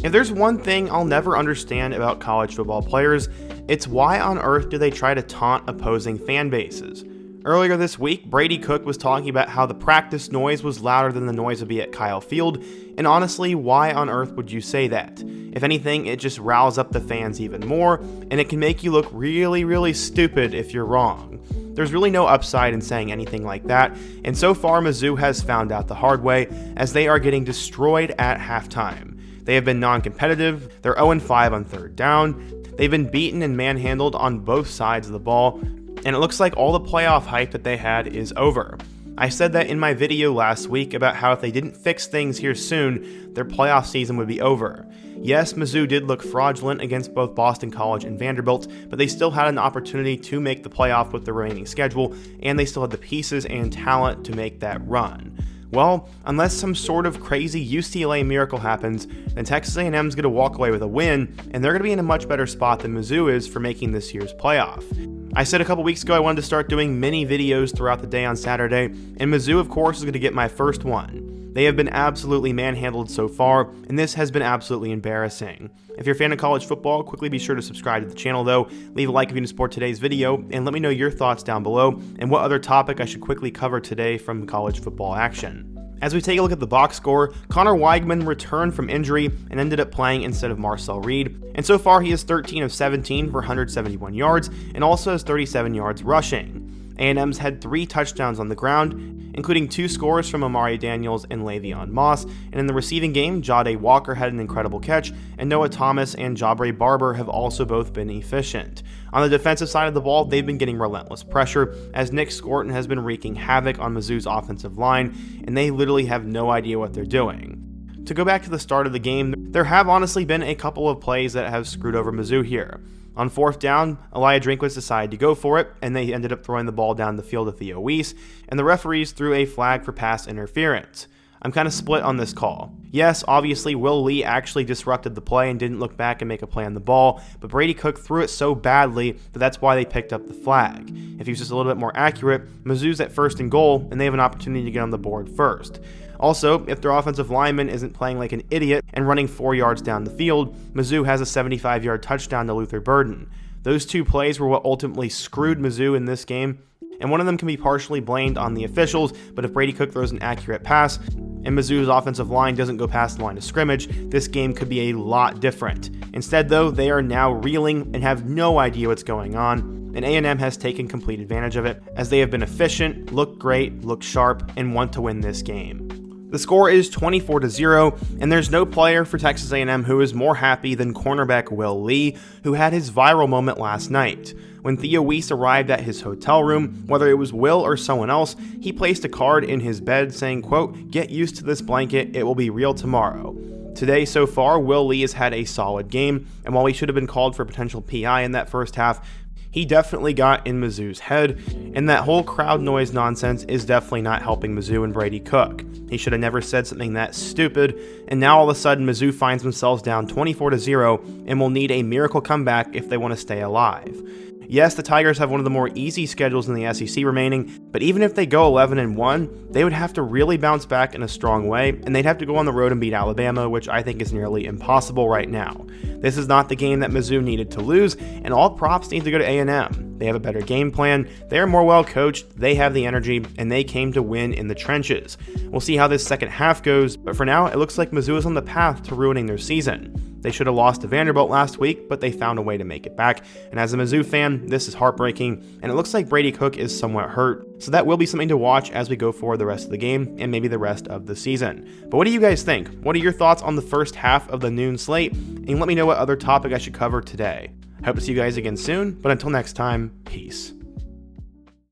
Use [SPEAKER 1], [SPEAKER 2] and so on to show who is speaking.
[SPEAKER 1] If there's one thing I'll never understand about college football players, it's why on earth do they try to taunt opposing fan bases? Earlier this week, Brady Cook was talking about how the practice noise was louder than the noise would be at Kyle Field, and honestly, why on earth would you say that? If anything, it just riles up the fans even more, and it can make you look really, really stupid if you're wrong. There's really no upside in saying anything like that, and so far Mizzou has found out the hard way, as they are getting destroyed at halftime. They have been non-competitive, they're 0-5 on third down, they've been beaten and manhandled on both sides of the ball, and it looks like all the playoff hype that they had is over. I said that in my video last week about how if they didn't fix things here soon, their playoff season would be over. Yes, Mizzou did look fraudulent against both Boston College and Vanderbilt, but they still had an opportunity to make the playoff with the remaining schedule, and they still had the pieces and talent to make that run. Well, unless some sort of crazy UCLA miracle happens, then Texas A&M is going to walk away with a win, and they're going to be in a much better spot than Mizzou is for making this year's playoff. I said a couple weeks ago I wanted to start doing mini videos throughout the day on Saturday, and Mizzou, of course, is going to get my first one. They have been absolutely manhandled so far, and this has been absolutely embarrassing. If you're a fan of college football, quickly be sure to subscribe to the channel though, leave a like if you support today's video, and let me know your thoughts down below, and what other topic I should quickly cover today from college football action. As we take a look at the box score, Connor Weigman returned from injury and ended up playing instead of Marcel Reed, and so far he is 13 of 17 for 171 yards, and also has 37 yards rushing. A&M's had 3 touchdowns on the ground, including 2 scores from Amari Daniels and Le'Veon Moss, and in the receiving game, Jade Walker had an incredible catch, and Noah Thomas and Jabre Barber have also both been efficient. On the defensive side of the ball, they've been getting relentless pressure, as Nick Scorton has been wreaking havoc on Mizzou's offensive line, and they literally have no idea what they're doing. To go back to the start of the game, there have honestly been a couple of plays that have screwed over Mizzou here. On 4th down, Elijah Drinkwitz decided to go for it, and they ended up throwing the ball down the field to Theo Weiss, and the referees threw a flag for pass interference. I'm kind of split on this call. Yes, obviously Will Lee actually disrupted the play and didn't look back and make a play on the ball, but Brady Cook threw it so badly that that's why they picked up the flag. If he was just a little bit more accurate, Mizzou's at 1st and goal, and they have an opportunity to get on the board first. Also, if their offensive lineman isn't playing like an idiot and running 4 yards down the field, Mizzou has a 75-yard touchdown to Luther Burden. Those 2 plays were what ultimately screwed Mizzou in this game, and one of them can be partially blamed on the officials, but if Brady Cook throws an accurate pass, and Mizzou's offensive line doesn't go past the line of scrimmage, this game could be a lot different. Instead though, they are now reeling and have no idea what's going on, and A&M has taken complete advantage of it, as they have been efficient, look great, look sharp, and want to win this game. The score is 24-0, and there's no player for Texas A&M who is more happy than cornerback Will Lee, who had his viral moment last night. When Theo Weiss arrived at his hotel room, whether it was Will or someone else, he placed a card in his bed saying, quote, "Get used to this blanket, it will be real tomorrow." Today, so far, Will Lee has had a solid game, and while he should have been called for potential PI in that first half, he definitely got in Mizzou's head, and that whole crowd noise nonsense is definitely not helping Mizzou and Brady Cook. He should have never said something that stupid, and now all of a sudden Mizzou finds themselves down 24-0 and will need a miracle comeback if they want to stay alive. Yes, the Tigers have one of the more easy schedules in the SEC remaining, but even if they go 11-1, they would have to really bounce back in a strong way, and they'd have to go on the road and beat Alabama, which I think is nearly impossible right now. This is not the game that Mizzou needed to lose, and all props need to go to A&M. They have a better game plan, they are more well coached, they have the energy, and they came to win in the trenches. We'll see how this second half goes, but for now, it looks like Mizzou is on the path to ruining their season. They should have lost to Vanderbilt last week, but they found a way to make it back, and as a Mizzou fan, this is heartbreaking, and it looks like Brady Cook is somewhat hurt, so that will be something to watch as we go forward the rest of the game, and maybe the rest of the season. But what do you guys think? What are your thoughts on the first half of the noon slate? And let me know what other topic I should cover today. I hope to see you guys again soon, but until next time, peace.